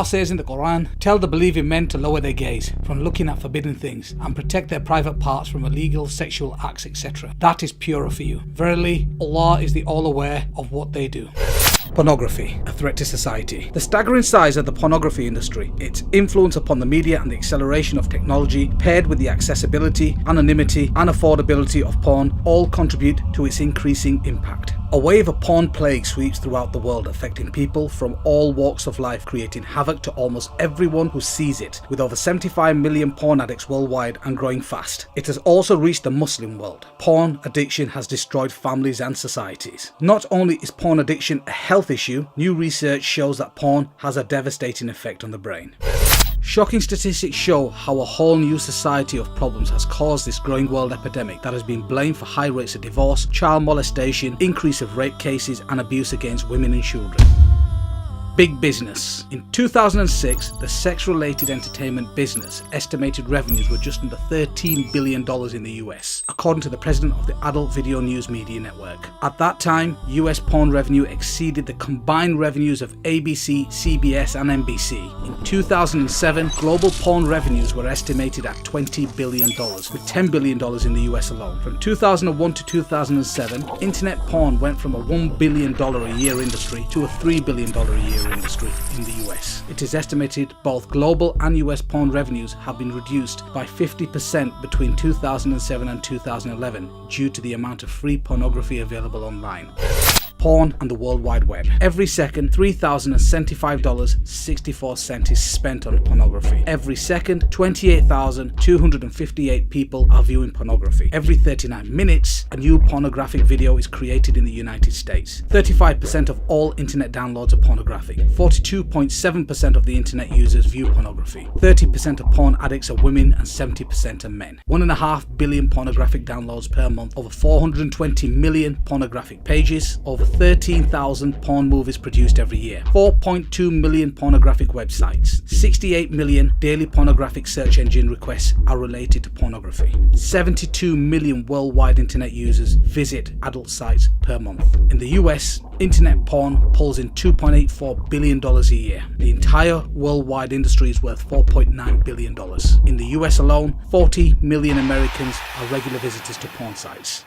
Allah says in the Quran, "Tell the believing men to lower their gaze from looking at forbidden things and protect their private parts from illegal sexual acts, etc. That is purer for you. Verily, Allah is the all-aware of what they do." Pornography, a threat to society. The staggering size of the pornography industry, its influence upon the media and the acceleration of technology, paired with the accessibility, anonymity and affordability of porn, all contribute to its increasing impact. A wave of porn plague sweeps throughout the world, affecting people from all walks of life, creating havoc to almost everyone who sees it, with over 75 million porn addicts worldwide and growing fast. It has also reached the Muslim world. Porn addiction has destroyed families and societies. Not only is porn addiction a health issue, new research shows that porn has a devastating effect on the brain. Shocking statistics show how a whole new society of problems has caused this growing world epidemic that has been blamed for high rates of divorce, child molestation, increase of rape cases and abuse against women and children. Big business. In 2006, the sex-related entertainment business estimated revenues were just under $13 billion in the US, according to the president of the Adult Video News Media Network. At that time, US porn revenue exceeded the combined revenues of ABC, CBS and NBC. In 2007, global porn revenues were estimated at $20 billion, with $10 billion in the US alone. From 2001 to 2007, internet porn went from a $1 billion a year industry to a $3 billion a year industry in the US. It is estimated both global and US porn revenues have been reduced by 50% between 2007 and 2011 due to the amount of free pornography available online. Porn and the World Wide Web. Every second, $3,075.64 is spent on pornography. Every second, 28,258 people are viewing pornography. Every 39 minutes, a new pornographic video is created in the United States. 35% of all internet downloads are pornographic. 42.7% of the internet users view pornography. 30% of porn addicts are women and 70% are men. 1.5 billion pornographic downloads per month. Over 420 million pornographic pages. Over 13,000 porn movies produced every year, 4.2 million pornographic websites, 68 million daily pornographic search engine requests are related to pornography, 72 million worldwide internet users visit adult sites per month. In the US, internet porn pulls in $2.84 billion a year. The entire worldwide industry is worth $4.9 billion. In the US alone, 40 million Americans are regular visitors to porn sites.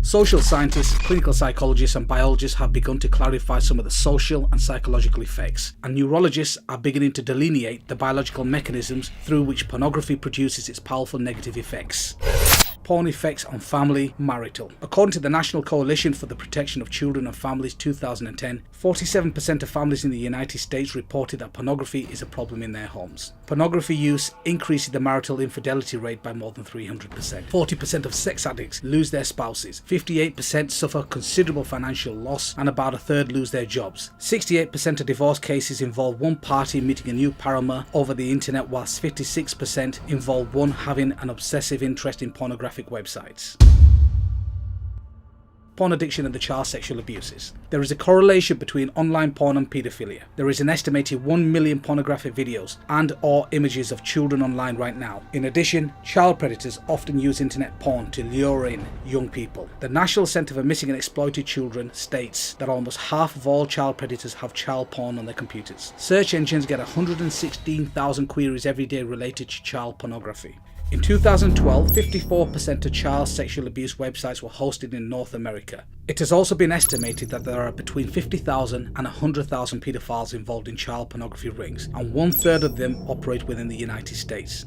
Social scientists, clinical psychologists and biologists have begun to clarify some of the social and psychological effects, and neurologists are beginning to delineate the biological mechanisms through which pornography produces its powerful negative effects. Porn effects on family, marital. According to the National Coalition for the Protection of Children and Families 2010, 47% of families in the United States reported that pornography is a problem in their homes. Pornography use increases the marital infidelity rate by more than 300%. 40% of sex addicts lose their spouses. 58% suffer considerable financial loss, and about a third lose their jobs. 68% of divorce cases involve one party meeting a new paramour over the internet, whilst 56% involve one having an obsessive interest in pornographic websites. Porn addiction and the child sexual abuses. There is a correlation between online porn and paedophilia. There is an estimated 1 million pornographic videos and or images of children online right now. In addition, child predators often use internet porn to lure in young people. The National Center for Missing and Exploited Children states that almost half of all child predators have child porn on their computers. Search engines get 116,000 queries every day related to child pornography. In 2012, 54% of child sexual abuse websites were hosted in North America. It has also been estimated that there are between 50,000 and 100,000 paedophiles involved in child pornography rings, and 1/3 of them operate within the United States.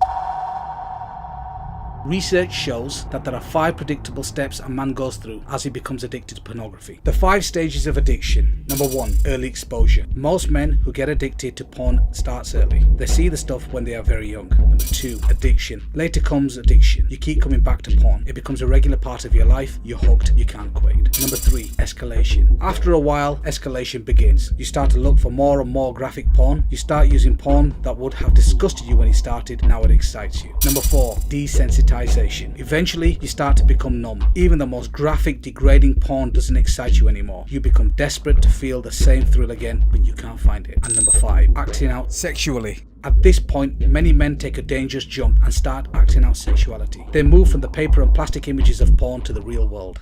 Research shows that there are 5 predictable steps a man goes through as he becomes addicted to pornography. The 5 stages of addiction. Number 1, early exposure. Most men who get addicted to porn starts early. They see the stuff when they are very young. Number 2, addiction. Later comes addiction. You keep coming back to porn. It becomes a regular part of your life. You're hooked. You can't quit. Number 3, escalation. After a while, escalation begins. You start to look for more and more graphic porn. You start using porn that would have disgusted you when you started. Now it excites you. Number 4, desensitization. Eventually, you start to become numb. Even the most graphic, degrading porn doesn't excite you anymore. You become desperate to feel the same thrill again, but you can't find it. And number 5, acting out sexually. At this point, many men take a dangerous jump and start acting out sexuality. They move from the paper and plastic images of porn to the real world.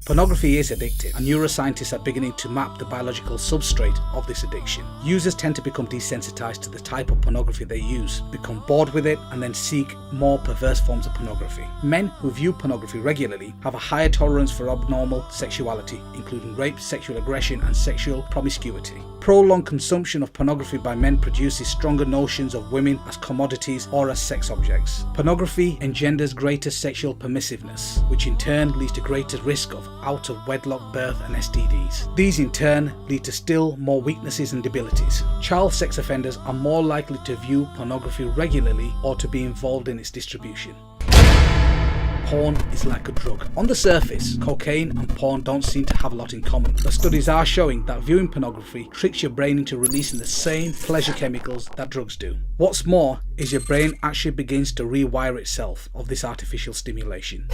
Pornography is addictive, and neuroscientists are beginning to map the biological substrate of this addiction. Users tend to become desensitized to the type of pornography they use, become bored with it, and then seek more perverse forms of pornography. Men who view pornography regularly have a higher tolerance for abnormal sexuality, including rape, sexual aggression, and sexual promiscuity. Prolonged consumption of pornography by men produces stronger notions of women as commodities or as sex objects. Pornography engenders greater sexual permissiveness, which in turn leads to greater risk of out-of-wedlock birth and STDs. These in turn lead to still more weaknesses and debilities. Child sex offenders are more likely to view pornography regularly or to be involved in its distribution. Porn is like a drug. On the surface, cocaine and porn don't seem to have a lot in common, but studies are showing that viewing pornography tricks your brain into releasing the same pleasure chemicals that drugs do. What's more is your brain actually begins to rewire itself of this artificial stimulation.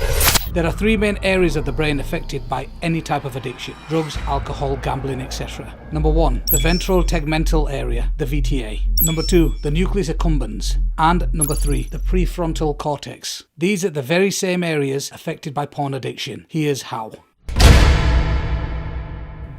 There are three main areas of the brain affected by any type of addiction: drugs, alcohol, gambling, etc. Number 1, the ventral tegmental area, the VTA. Number 2, the nucleus accumbens. And number 3, the prefrontal cortex. These are the very same areas affected by porn addiction. Here's how.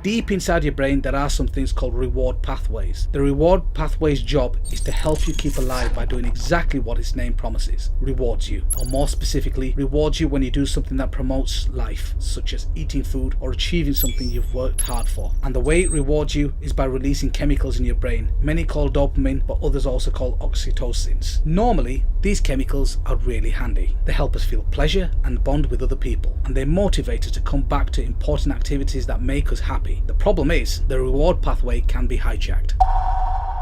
Deep inside your brain, there are some things called reward pathways. The reward pathway's job is to help you keep alive by doing exactly what its name promises: rewards you, or more specifically, rewards you when you do something that promotes life, such as eating food or achieving something you've worked hard for. And the way it rewards you is by releasing chemicals in your brain, many call dopamine, but others also call oxytocins. Normally, these chemicals are really handy. They help us feel pleasure and bond with other people, and they motivate us to come back to important activities that make us happy. The problem is, the reward pathway can be hijacked.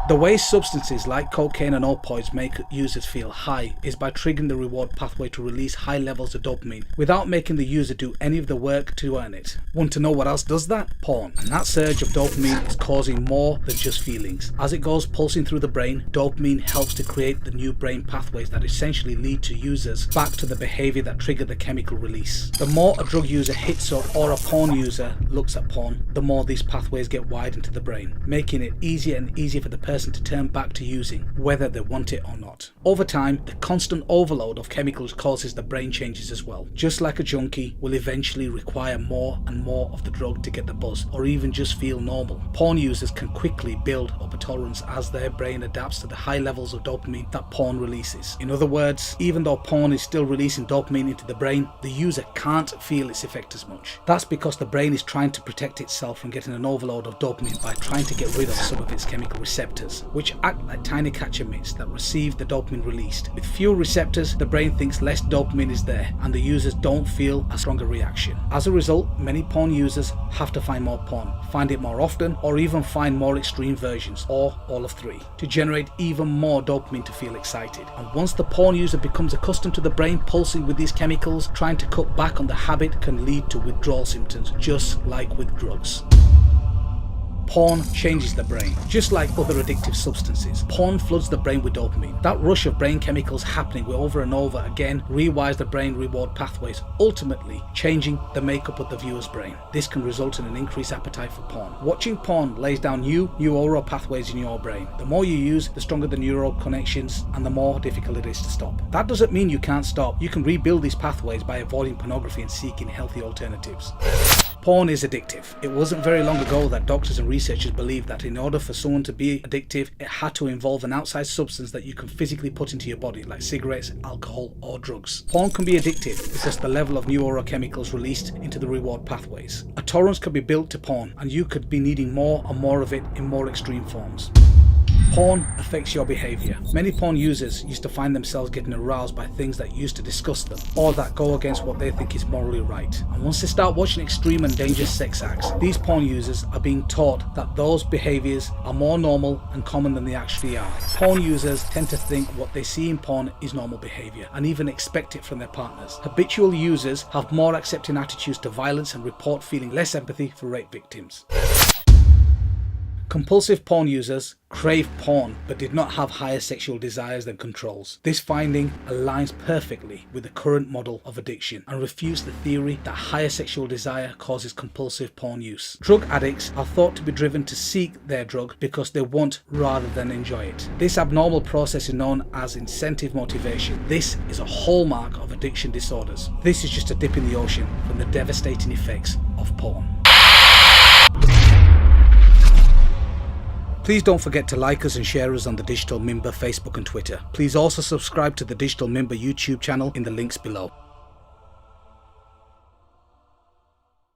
The way substances like cocaine and opioids make users feel high is by triggering the reward pathway to release high levels of dopamine without making the user do any of the work to earn it. Want to know what else does that? Porn. And that surge of dopamine is causing more than just feelings. As it goes pulsing through the brain, dopamine helps to create the new brain pathways that essentially lead to users back to the behavior that triggered the chemical release. The more a drug user hits up or a porn user looks at porn, the more these pathways get widened to the brain, making it easier and easier for the person to turn back to using, whether they want it or not. Over time, the constant overload of chemicals causes the brain changes as well. Just like a junkie will eventually require more and more of the drug to get the buzz, or even just feel normal. Porn users can quickly build up a tolerance as their brain adapts to the high levels of dopamine that porn releases. In other words, even though porn is still releasing dopamine into the brain, the user can't feel its effect as much. That's because the brain is trying to protect itself from getting an overload of dopamine by trying to get rid of some of its chemical receptors, which act like tiny catcher mitts that receive the dopamine released. With fewer receptors, the brain thinks less dopamine is there, and the users don't feel a stronger reaction. As a result, many porn users have to find more porn, find it more often, or even find more extreme versions, or all of three, to generate even more dopamine to feel excited. And once the porn user becomes accustomed to the brain pulsing with these chemicals, trying to cut back on the habit can lead to withdrawal symptoms, just like with drugs. Porn changes the brain. Just like other addictive substances, porn floods the brain with dopamine. That rush of brain chemicals happening over and over again rewires the brain reward pathways, ultimately changing the makeup of the viewer's brain. This can result in an increased appetite for porn. Watching porn lays down new neural pathways in your brain. The more you use, the stronger the neural connections, and the more difficult it is to stop. That doesn't mean you can't stop. You can rebuild these pathways by avoiding pornography and seeking healthy alternatives. Porn is addictive. It wasn't very long ago that doctors and researchers believed that in order for someone to be addictive, it had to involve an outside substance that you can physically put into your body, like cigarettes, alcohol, or drugs. Porn can be addictive because the level of neurochemicals released into the reward pathways. A tolerance can be built to porn, and you could be needing more and more of it in more extreme forms. Porn affects your behavior. Many porn users used to find themselves getting aroused by things that used to disgust them, or that go against what they think is morally right. And once they start watching extreme and dangerous sex acts, these porn users are being taught that those behaviors are more normal and common than they actually are. Porn users tend to think what they see in porn is normal behavior, and even expect it from their partners. Habitual users have more accepting attitudes to violence and report feeling less empathy for rape victims. Compulsive porn users crave porn but did not have higher sexual desires than controls. This finding aligns perfectly with the current model of addiction and refutes the theory that higher sexual desire causes compulsive porn use. Drug addicts are thought to be driven to seek their drug because they want rather than enjoy it. This abnormal process is known as incentive motivation. This is a hallmark of a addiction disorders. This is just a dip in the ocean from the devastating effects of porn. Please don't forget to like us and share us on the Digital Mimber Facebook and Twitter. Please also subscribe to the Digital Mimber YouTube channel in the links below.